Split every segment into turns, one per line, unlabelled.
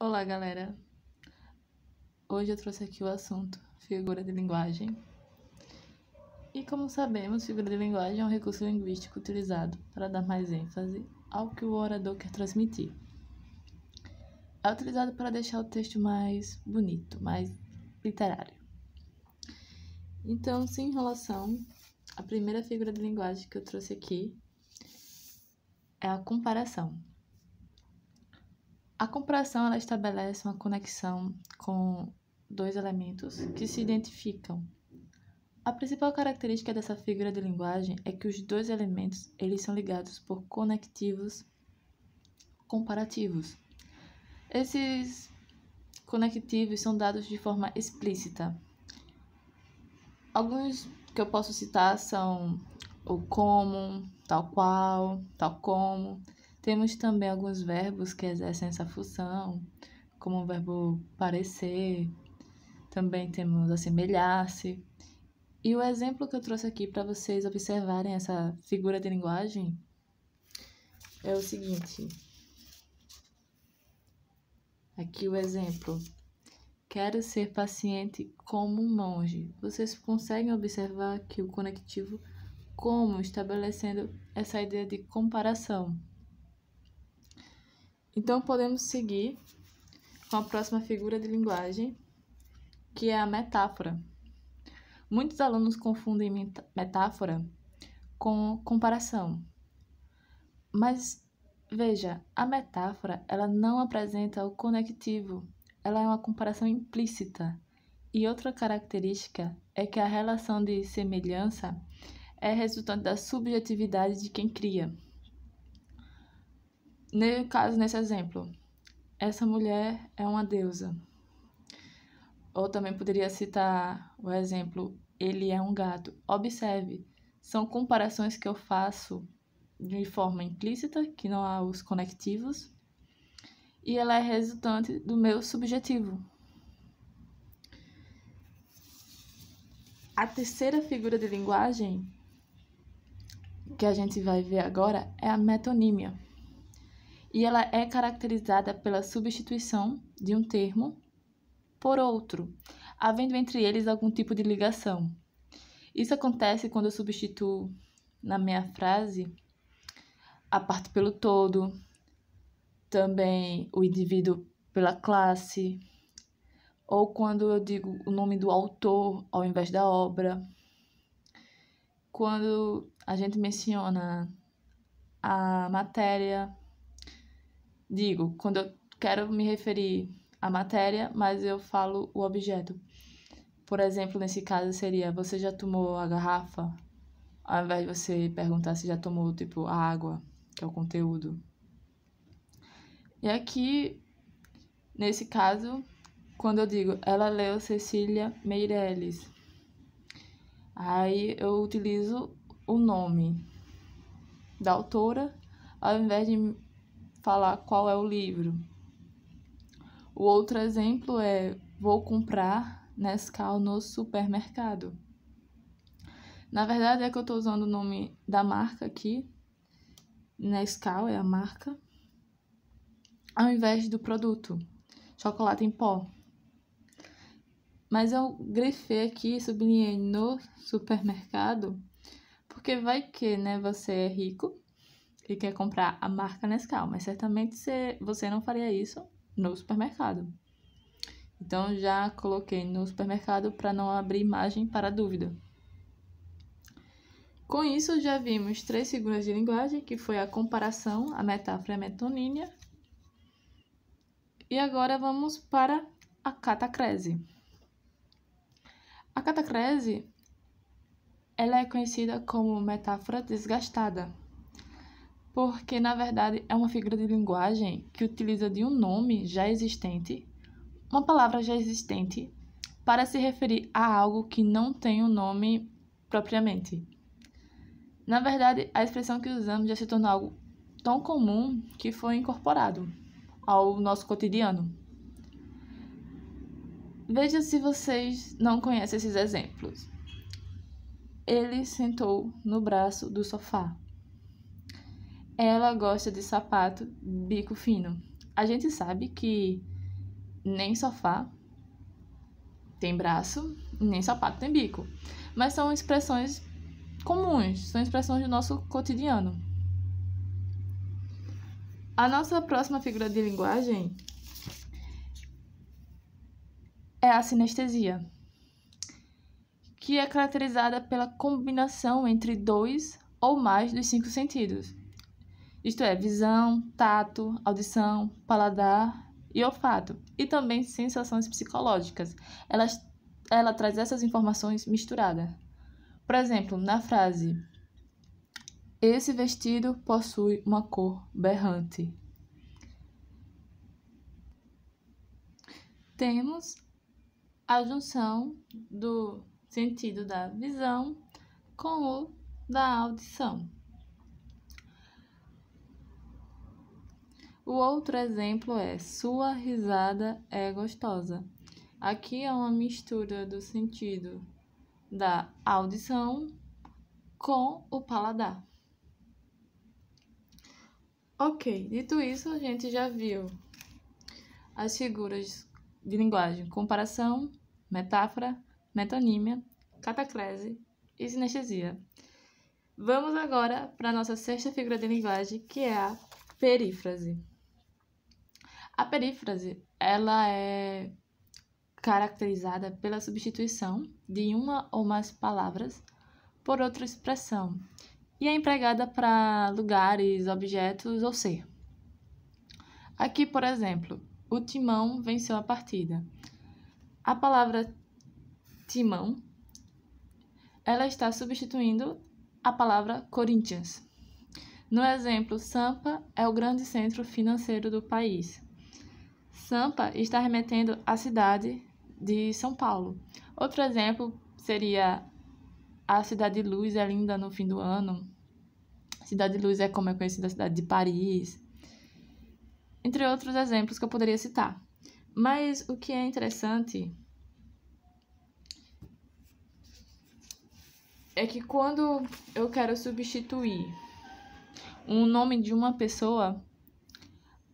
Olá, galera! Hoje eu trouxe aqui o assunto figura de linguagem. E como sabemos, figura de linguagem é um recurso linguístico utilizado para dar mais ênfase ao que o orador quer transmitir. É utilizado para deixar o texto mais bonito, mais literário. Então, sem enrolação, a primeira figura de linguagem que eu trouxe aqui é a comparação. A comparação ela estabelece uma conexão com dois elementos que se identificam. A principal característica dessa figura de linguagem é que os dois elementos eles são ligados por conectivos comparativos. Esses conectivos são dados de forma explícita. Alguns que eu posso citar são o como, tal qual, tal como. Temos também alguns verbos que exercem essa função, como o verbo parecer. Também temos assemelhar-se. E o exemplo que eu trouxe aqui para vocês observarem essa figura de linguagem é o seguinte. Aqui o exemplo. Quero ser paciente como um monge. Vocês conseguem observar que o conectivo como estabelecendo essa ideia de comparação. Então podemos seguir com a próxima figura de linguagem, que é a metáfora. Muitos alunos confundem metáfora com comparação. Mas, veja, a metáfora ela não apresenta o conectivo, ela é uma comparação implícita. E outra característica é que a relação de semelhança é resultante da subjetividade de quem cria. No caso, nesse exemplo, essa mulher é uma deusa. Ou também poderia citar o exemplo, ele é um gato. Observe, são comparações que eu faço de forma implícita, que não há os conectivos, e ela é resultante do meu subjetivo. A terceira figura de linguagem que a gente vai ver agora é a metonímia. E ela é caracterizada pela substituição de um termo por outro, havendo entre eles algum tipo de ligação. Isso acontece quando eu substituo na minha frase a parte pelo todo, também o indivíduo pela classe, ou quando eu digo o nome do autor ao invés da obra. Quando a gente menciona a matéria, digo, quando eu quero me referir à matéria, mas eu falo o objeto. Por exemplo, nesse caso seria, você já tomou a garrafa? Ao invés de você perguntar se já tomou, tipo, a água, que é o conteúdo. E aqui, nesse caso, quando eu digo, ela leu Cecília Meirelles, aí eu utilizo o nome da autora, ao invés de falar qual é o livro. O outro exemplo é, vou comprar Nescau no supermercado. Na verdade, é que eu estou usando o nome da marca aqui, Nescau é a marca, ao invés do produto, chocolate em pó. Mas eu grifei aqui, sublinhei no supermercado, porque vai que, né, você é rico e quer comprar a marca Nescau, mas certamente você não faria isso no supermercado. Então, já coloquei no supermercado para não abrir margem para dúvida. Com isso, já vimos 3 figuras de linguagem, que foi a comparação, a metáfora e a metonímia. E agora vamos para a catacrese. A catacrese ela é conhecida como metáfora desgastada, porque, na verdade, é uma figura de linguagem que utiliza de um nome já existente, uma palavra já existente, para se referir a algo que não tem um nome propriamente. Na verdade, a expressão que usamos já se tornou algo tão comum que foi incorporado ao nosso cotidiano. Veja se vocês não conhecem esses exemplos. Ele sentou no braço do sofá. Ela gosta de sapato bico fino. A gente sabe que nem sofá tem braço, nem sapato tem bico. Mas são expressões comuns, são expressões do nosso cotidiano. A nossa próxima figura de linguagem é a sinestesia, que é caracterizada pela combinação entre 2 ou mais dos 5 sentidos. Isto é, visão, tato, audição, paladar e olfato, e também sensações psicológicas. Ela traz essas informações misturadas. Por exemplo, na frase: esse vestido possui uma cor berrante. Temos a junção do sentido da visão com o da audição. O outro exemplo é: sua risada é gostosa. Aqui é uma mistura do sentido da audição com o paladar. Ok, dito isso, a gente já viu as figuras de linguagem: comparação, metáfora, metonímia, catacrese e sinestesia. Vamos agora para a nossa sexta figura de linguagem, que é a perífrase. A perífrase, ela é caracterizada pela substituição de uma ou mais palavras por outra expressão e é empregada para lugares, objetos ou ser. Aqui, por exemplo, o Timão venceu a partida. A palavra Timão, ela está substituindo a palavra Corinthians. No exemplo, Sampa é o grande centro financeiro do país. Sampa está remetendo à cidade de São Paulo. Outro exemplo seria: a Cidade de Luz é linda no fim do ano. Cidade de Luz é como é conhecida a cidade de Paris. Entre outros exemplos que eu poderia citar. Mas o que é interessante é que quando eu quero substituir um nome de uma pessoa,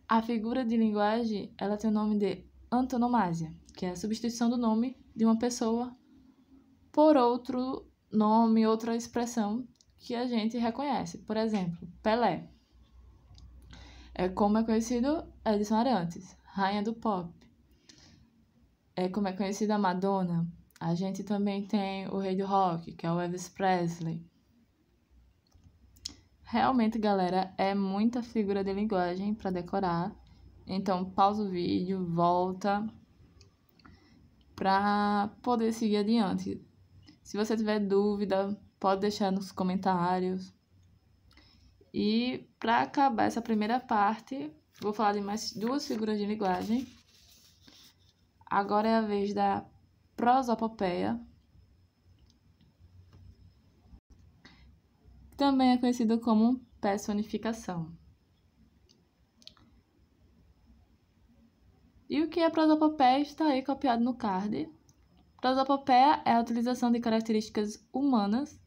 a figura de linguagem, ela tem o nome de antonomásia, que é a substituição do nome de uma pessoa por outro nome, outra expressão que a gente reconhece. Por exemplo, Pelé. É como é conhecido Edson Arantes, rainha do pop. É como é conhecida Madonna. A gente também tem o rei do rock, que é o Elvis Presley. Realmente, galera, é muita figura de linguagem para decorar. Então, pausa o vídeo, volta para poder seguir adiante. Se você tiver dúvida, pode deixar nos comentários. E para acabar essa primeira parte, vou falar de mais 2 figuras de linguagem. Agora é a vez da prosopopeia. Também é conhecido como personificação. E o que é prosopopeia está aí copiado no card. Prosopopeia é a utilização de características humanas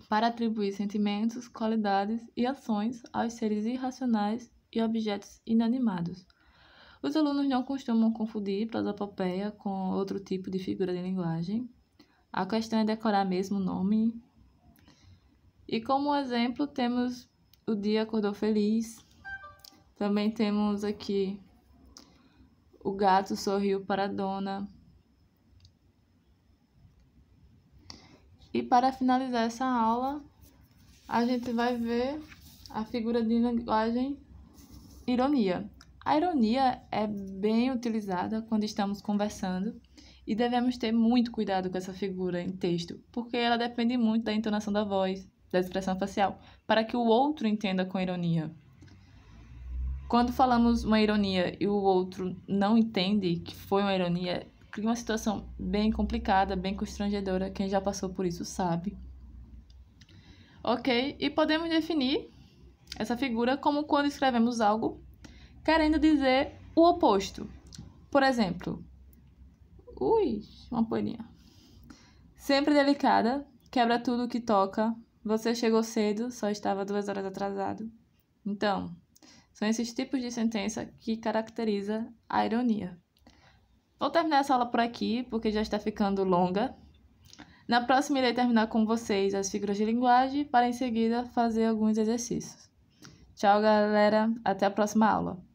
para atribuir sentimentos, qualidades e ações aos seres irracionais e objetos inanimados. Os alunos não costumam confundir prosopopeia com outro tipo de figura de linguagem. A questão é decorar mesmo o nome. E como exemplo, temos o dia acordou feliz. Também temos aqui o gato sorriu para a dona. E para finalizar essa aula, a gente vai ver a figura de linguagem ironia. A ironia é bem utilizada quando estamos conversando e devemos ter muito cuidado com essa figura em texto, porque ela depende muito da entonação da voz, da expressão facial, para que o outro entenda com ironia. Quando falamos uma ironia e o outro não entende que foi uma ironia, cria uma situação bem complicada, bem constrangedora. Quem já passou por isso sabe. Ok? E podemos definir essa figura como quando escrevemos algo querendo dizer o oposto. Por exemplo, uma poeirinha. Sempre delicada, quebra tudo que toca. Você chegou cedo, só estava 2 horas atrasado. Então, são esses tipos de sentença que caracteriza a ironia. Vou terminar essa aula por aqui, porque já está ficando longa. Na próxima, irei terminar com vocês as figuras de linguagem para, em seguida, fazer alguns exercícios. Tchau, galera. Até a próxima aula.